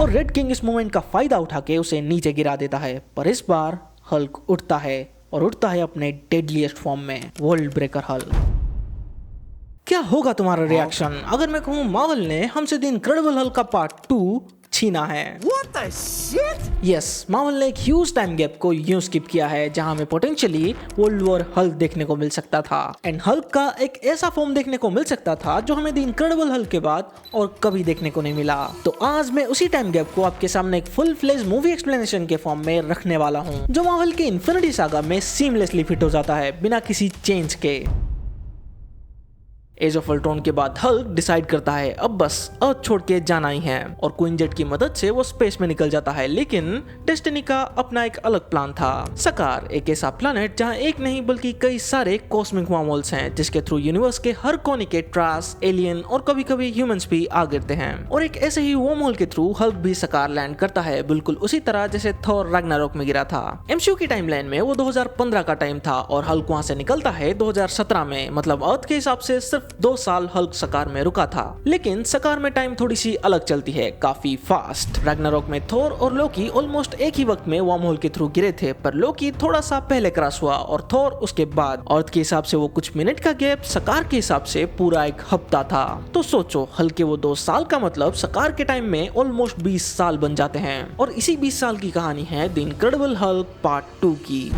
और red king इस moment का फायदा उठा के उसे नीचे गिरा देता है। पर इस बार हल्क उठता है और उठता है अपने डेडलीस्ट फॉर्म में, वर्ल्ड ब्रेकर हल्क। क्या होगा तुम्हारा रिएक्शन अगर मैं कहूं मार्वल ने हमसे द इनक्रेडिबल हल्क का पार्ट 2 छीना है? What the shit? Yes, Marvel ने एक ह्यूज टाइम गैप को यूं स्किप किया है जहां हमें पोटेंशियली वर्ल्ड वॉर हल्क देखने को मिल सकता था, एंड हल्क का एक ऐसा फॉर्म देखने को मिल सकता था जो हमें द इनक्रेडिबल हल्क के बाद और कभी देखने को नहीं मिला। तो आज मैं उसी टाइम गैप को आपके सामने एक फुल फ्लेज मूवी एक्सप्लेनेशन के फॉर्म में रखने वाला हूं, जो मार्वल के इन्फिनिटी सागा में सीमलेसली फिट हो जाता है बिना किसी चेंज के। एज ऑफ अल्ट्रॉन के बाद हल्क डिसाइड करता है अब बस अर्थ छोड़ के जाना ही है, और क्वीन जेट की मदद से वो स्पेस में निकल जाता है। लेकिन डेस्टिनी का अपना एक अलग प्लान था। सकार एक ऐसा प्लैनेट जहां एक नहीं बल्कि कई सारे कॉस्मिक वर्महोल्स हैं जिसके थ्रू यूनिवर्स के हर कोने के ट्रास, एलियन और कभी कभी ह्यूमंस भी आ गिरते हैं। और एक ऐसे ही वर्महोल के थ्रू हल्क भी सकार लैंड करता है, बिल्कुल उसी तरह जैसे थॉर रैग्नारोक में गिरा था। एमसीयू की टाइमलाइन में वो 2015 का टाइम था और हल्क वहां से निकलता है 2017 में। मतलब अर्थ के हिसाब से सिर्फ 2 साल हल्क सकार में रुका था। लेकिन सकार में टाइम थोड़ी सी अलग चलती है, काफी फास्ट। रैग्नारोक में थोर और लोकी ऑलमोस्ट एक ही वक्त में वर्महोल के थ्रू गिरे थे, पर लोकी थोड़ा सा पहले क्रॉस हुआ और थोर उसके बाद। अर्थ के हिसाब से वो कुछ मिनट का गैप, सकार के हिसाब से पूरा एक हफ्ता था। तो सोचो हल्क के वो 2 साल का मतलब सकार के टाइम में ऑलमोस्ट 20 साल बन जाते हैं। और इसी 20 साल की कहानी है द इनक्रेडिबल हल्क पार्ट 2 की।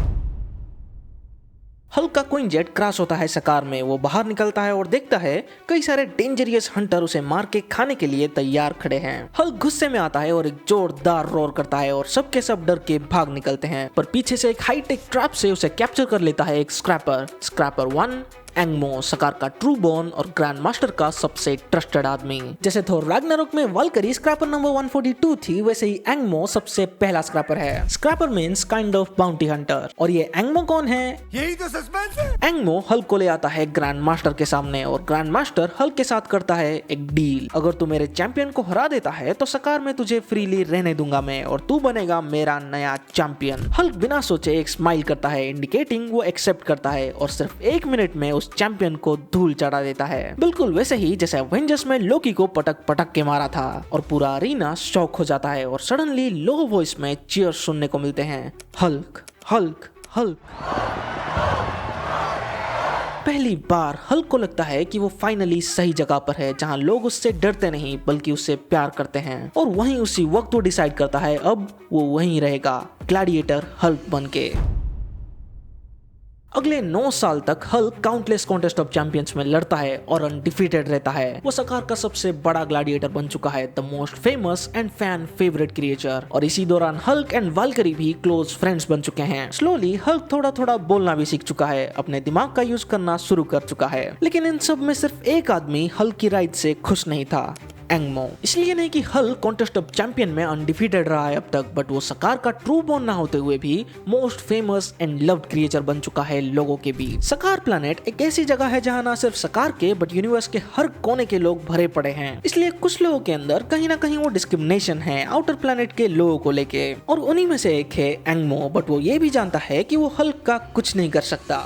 हल्क का क्वीन जेट क्रैश होता है सकार में। वो बाहर निकलता है और देखता है कई सारे डेंजरियस हंटर उसे मार के खाने के लिए तैयार खड़े हैं। हल्क गुस्से में आता है और एक जोरदार रोर करता है और सब के सब डर के भाग निकलते हैं। पर पीछे से एक हाईटेक ट्रैप से उसे कैप्चर कर लेता है एक स्क्रैपर 1 एंगमो, सकार का ट्रू बॉर्न और ग्रैंड मास्टर का सबसे ट्रस्टेड आदमी। जैसे थोर रैग्नारोक में वाल्करी स्क्रैपर नंबर 142 थी, वैसे ही एंगमो सबसे पहला स्क्रैपर है। Scraper means kind of bounty Hunter. और ये एंगमो कौन है? यही तो सस्पेंस है। एंगमो हल्क को ले आता है ग्रैंड मास्टर के सामने और ग्रैंड मास्टर हल्क के साथ करता है एक डील। अगर तू मेरे चैंपियन को हरा देता है तो सकार में तुझे फ्रीली रहने दूंगा मैं और तू बनेगा मेरा नया चैंपियन। हल्क बिना सोचे एक स्माइल करता है, इंडिकेटिंग वो एक्सेप्ट करता है और सिर्फ 1 मिनट में उस चैंपियन को धूल चढ़ा देता है। बिल्कुल वैसे ही जैसे एवेंजर्स में लोकी को पटक पटक के मारा था। और पूरा अरीना शॉक हो जाता है और सडनली लो वॉइस में चीयर्स सुनने को मिलते हैं। Hulk Hulk Hulk. पहली बार हल्क को लगता है कि वो फाइनली सही जगह पर है, जहां लोग उससे डरते नहीं बल्कि उससे प्यार करते हैं। और वहीं उसी वक्त वो डिसाइड करता है अब वो वहीं रहेगा, ग्लैडिएटर हल्क बनके। अगले 9 साल तक Hulk countless contest of champions में लड़ता है और अनडिफीटेड रहता है। वो सकार का सबसे बड़ा ग्लैडिएटर बन चुका है, the most famous and fan favourite creature. और इसी दौरान हल्क एंड वाल्करी भी क्लोज फ्रेंड्स बन चुके हैं। स्लोली हल्क थोड़ा थोड़ा बोलना भी सीख चुका है, अपने दिमाग का यूज करना शुरू कर चुका है। लेकिन इन सब में सिर्फ एक आदमी हल्क की राइड से खुश नहीं था, एंगमो। इसलिए नहीं कि हल्क कॉन्टेस्ट ऑफ चैंपियन में अनडिफीटेड रहा है अब तक, बट वो सकार का ट्रू बॉर्न ना होते हुए भी most famous and loved creature बन चुका है लोगों के बीच। सकार प्लैनेट एक ऐसी जगह है जहां ना सिर्फ सकार के बट यूनिवर्स के हर कोने के लोग भरे पड़े हैं। इसलिए कुछ लोगों के अंदर कहीं ना कहीं वो डिस्क्रिमिनेशन है आउटर प्लैनेट के लोगों को लेके। और उन्हीं में से एक है एंगमो, बट वो ये भी जानता है कि वो हल्क का कुछ नहीं कर सकता।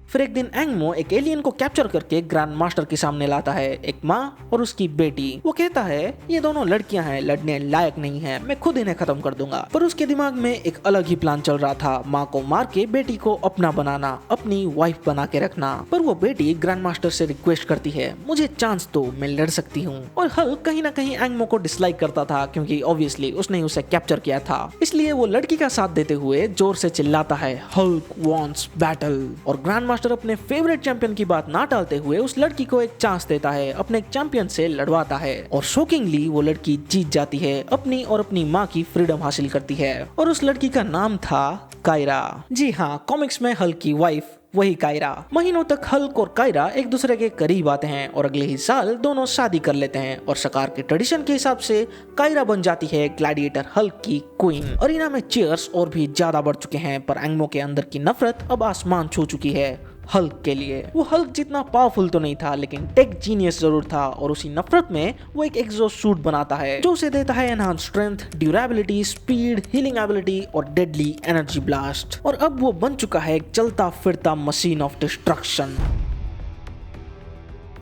फिर एक दिन एंगमो एक एलियन को कैप्चर करके ग्रैंड मास्टर के सामने लाता है, एक माँ और उसकी बेटी। वो कहता है ये दोनों लड़कियां हैं, लड़ने लायक नहीं है, मैं खुद इन्हें खत्म कर दूंगा। पर उसके दिमाग में एक अलग ही प्लान चल रहा था, माँ को मार के बेटी को अपना बनाना, अपनी वाइफ बना के रखना। पर वो बेटी ग्रैंड मास्टर से रिक्वेस्ट करती है मुझे चांस दो, मैं लड़ सकती हूँ। और हल्क कहीं ना कहीं एंगमो को डिसलाइक करता था क्योंकि ऑब्वियसली उसने उसे कैप्चर किया था। इसलिए वो लड़की का साथ देते हुए जोर से चिल्लाता है हल्क वांट्स बैटल। और ग्रैंड मास्टर अपने फेवरेट चैंपियन की बात ना टालते हुए उस लड़की को एक चांस देता है, अपने चैंपियन से लड़वाता है। और शॉकिंगली वो लड़की जीत जाती है, अपनी और अपनी माँ की फ्रीडम हासिल करती है। और उस लड़की का नाम था कायरा। जी हाँ, कॉमिक्स में हल्क की वाइफ वही कायरा। महीनों तक हल्क और कायरा एक दूसरे के करीब आते हैं और अगले ही साल दोनों शादी कर लेते हैं। और सकार के ट्रेडिशन के हिसाब से कायरा बन जाती है ग्लैडिएटर हल्क की क्वीन। अरीना में चीयर्स और भी ज्यादा बढ़ चुके हैं, पर एंगमो के अंदर की नफरत अब आसमान छू चुकी है हल्क के लिए। वो हल्क जितना पावरफुल तो नहीं था, लेकिन टेक जीनियस जरूर था। और उसी नफरत में वो एक एग्जॉस्ट सूट बनाता है जो उसे देता है enhance strength, durability, speed, healing ability और डेडली एनर्जी ब्लास्ट। और अब वो बन चुका है एक चलता फिरता मशीन ऑफ डिस्ट्रक्शन।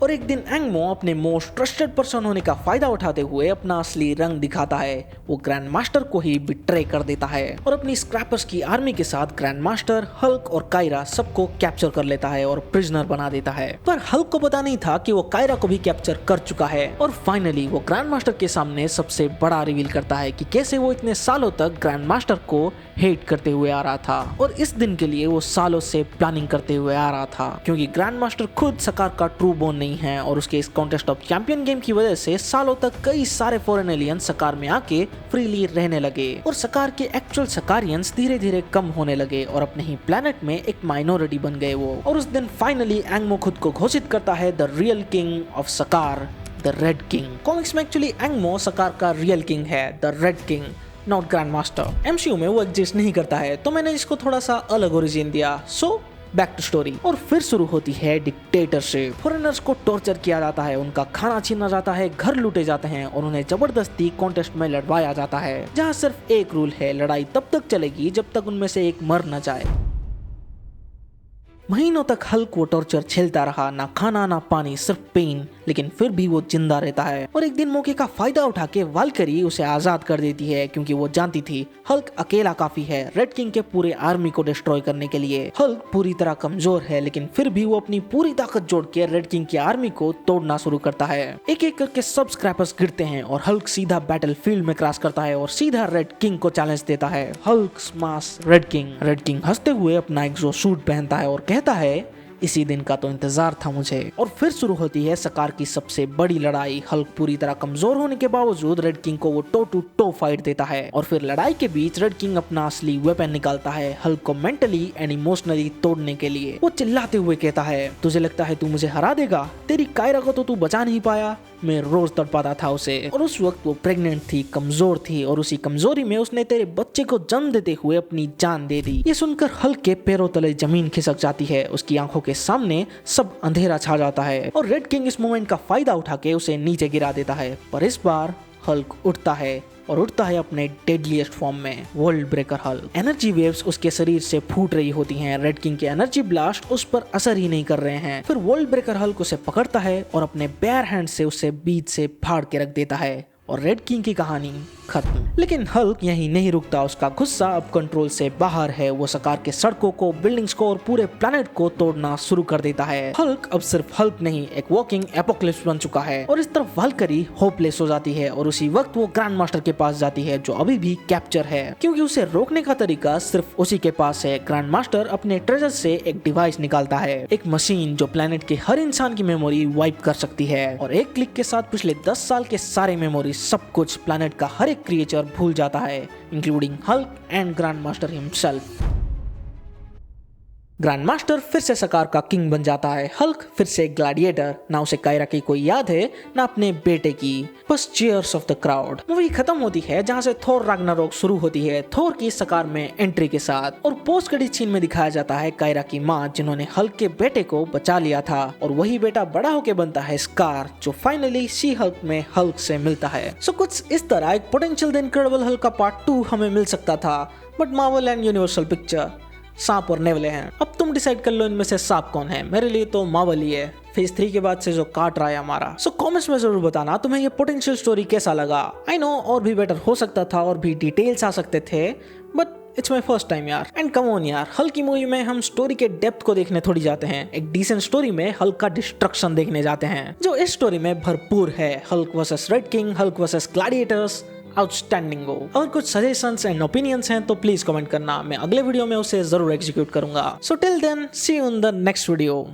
और एक दिन एंगमो अपने मोस्ट ट्रस्टेड पर्सन होने का फायदा उठाते हुए अपना असली रंग दिखाता है। वो ग्रैंड मास्टर को ही बिट्रे कर देता है और अपनी स्क्रैपर्स की आर्मी के साथ ग्रैंड मास्टर, हल्क और कायरा सबको कैप्चर कर लेता है और प्रिजनर बना देता है। पर हल्क को पता नहीं था कि वो कायरा को भी कैप्चर कर चुका है और फाइनली वो ग्रैंड मास्टर के सामने सबसे बड़ा रिवील करता है कि कैसे वो इतने सालों तक ग्रैंड मास्टर को हेट करते हुए आ रहा था और इस दिन के लिए वो सालों से प्लानिंग करते हुए आ रहा था, क्योंकि ग्रैंड मास्टर खुद सकार का ट्रू बोन नहीं है और उसके इस कॉन्टेस्ट ऑफ चैंपियन गेम की वजह से सालों तक कई सारे फॉरेन एलियंस सकार में आके फ्रीली रहने लगे और सकार के एक्चुअल सकारियंस धीरे धीरे कम होने लगे और अपने ही प्लेनेट में एक माइनॉरिटी बन गए वो। और उस दिन फाइनली एंगमो खुद को घोषित करता है द रियल किंग ऑफ सकार, द रेड किंग। कॉमिक्स में एक्चुअली एंगमो सकार का रियल किंग है, the red king, not grand master. MCU में वो एग्जिस्ट नहीं करता है तो मैंने इसको थोड़ा सा अलग ओरिजिन दिया। So back to story. और फिर शुरू होती है डिक्टेटरशिप। फॉरेनर्स को टॉर्चर किया जाता है, उनका खाना छीना जाता है, घर लूटे जाते हैं और उन्हें जबरदस्ती कॉन्टेस्ट में लड़वाया जाता है, जहाँ सिर्फ एक रूल है, लड़ाई तब तक चलेगी जब तक उनमें से एक मर न जाए। महीनों तक हल्क वो टॉर्चर झेलता रहा, ना खाना ना पानी, सिर्फ पेन, लेकिन फिर भी वो जिंदा रहता है। और एक दिन मौके का फायदा उठा के वाल्करी उसे आजाद कर देती है, क्योंकि वो जानती थी हल्क अकेला काफी है रेड किंग के पूरे आर्मी को डिस्ट्रॉय करने के लिए। हल्क पूरी तरह कमजोर है, लेकिन फिर भी वो अपनी पूरी ताकत जोड़ के रेड किंग की आर्मी को तोड़ना शुरू करता है। एक एक करके सब स्क्रैपर्स गिरते हैं और हल्क सीधा बैटल फील्ड में क्रॉस करता है और सीधा रेड किंग को चैलेंज देता है। Hulk smash red king. Red king हंसते हुए अपना एग्जॉस्ट सूट पहनता है और कहता है, इसी दिन का तो इंतजार था मुझे। और फिर शुरू होती है सकार की सबसे बड़ी लड़ाई। हल्क पूरी तरह कमजोर होने के बावजूद रेड किंग को वो टो टू टो फाइट देता है और फिर लड़ाई के बीच रेड किंग अपना असली वेपन निकालता है हल्क को मेंटली एंड इमोशनली तोड़ने के लिए। वो चिल्लाते हुए कहता है, तुझे लगता है तू मुझे हरा देगा? तेरी कायरा को तो तू बचा नहीं पाया, मैं रोज तड़पाता था उसे। और उस वक्त वो प्रेग्नेंट थी, कमजोर थी और उसी कमजोरी में उसने तेरे बच्चे को जन्म देते हुए अपनी जान दे दी। ये सुनकर हल्क के पैरों तले जमीन खिसक जाती है, उसकी आंखों के सामने सब अंधेरा छा जाता है और रेड किंग इस मोमेंट का फायदा उठा के उसे नीचे गिरा देता है। पर इस बार हल्क उठता है और उठता है अपने डेडलीस्ट फॉर्म में, world breaker Hulk. Energy waves उसके शरीर से फूट रही होती हैं, रेड किंग के एनर्जी ब्लास्ट उस पर असर ही नहीं कर रहे हैं। फिर वर्ल्ड ब्रेकर हल्क उसे पकड़ता है और अपने बेयर हैंड से उसे बीच से फाड़ के रख देता है और रेड किंग की कहानी खत्म। लेकिन हल्क यहीं नहीं रुकता, उसका गुस्सा अब कंट्रोल से बाहर है। वो सकार के सड़कों को, बिल्डिंग्स को और पूरे प्लेनेट को तोड़ना शुरू कर देता है। हल्क अब सिर्फ हल्क नहीं, एक वॉकिंग एपोकलिप्स बन चुका है। और इस तरफ वाल्करी होपलेस हो जाती है और उसी वक्त वो ग्रैंड मास्टर के पास जाती है, जो अभी भी कैप्चर है, क्योंकि उसे रोकने का तरीका सिर्फ उसी के पास है। ग्रैंड मास्टर अपने ट्रेजर से एक डिवाइस निकालता है, एक मशीन जो प्लेनेट के हर इंसान की मेमोरी वाइप कर सकती है और एक क्लिक के साथ पिछले 10 साल के सारे मेमोरी, सब कुछ प्लेनेट का हर एक क्रिएचर भूल जाता है, including Hulk and grand master himself. Grand master फिर से सकार का किंग बन जाता है, हल्क फिर से ग्लैडिएटर। ना उसे कायरा की कोई याद है, ना अपने बेटे की, बस cheers of the crowd. Movie खत्म होती है जहां से थोर रैग्नारोक शुरू होती है, थोर की सकार में एंट्री के साथ। और पोस्ट क्रेडिट सीन में दिखाया जाता है कायरा की माँ, जिन्होंने हल्क के बेटे को बचा लिया था और वही बेटा बड़ा होके बनता है स्कार, जो फाइनली शी हल्क में हल्क से मिलता है। सो कुछ इस तरह एक पोटेंशियल द इनक्रेडिबल हल्क का पार्ट 2 हमें मिल सकता था, but Marvel and universal picture सांप और नेवले हैं। अब तुम डिसाइड कर लो इनमें से सांप कौन है। मेरे लिए तो मार्वल ही है, फेज 3 के बाद से जो काट रहा है हमारा। सो कमेंट्स में जरूर बताना तुम्हें ये पोटेंशियल स्टोरी कैसा लगा। आई नो और भी बेटर हो सकता था और भी डिटेल्स आ सकते थे, but it's my first time यार। एंड कम ऑन यार, हल्क की मूवी में हम स्टोरी के डेप्थ को देखने थोड़ी जाते हैं, एक डिसेंट स्टोरी में हल्क का डिस्ट्रक्शन देखने जाते हैं, जो इस स्टोरी में भरपूर है। Hulk versus red king, Hulk versus Gladiators, outstanding हो। अगर कुछ सजेशंस एंड ओपिनियंस हैं तो प्लीज कमेंट करना, मैं अगले वीडियो में उसे जरूर एग्जीक्यूट करूंगा। So till then, see you in the next video.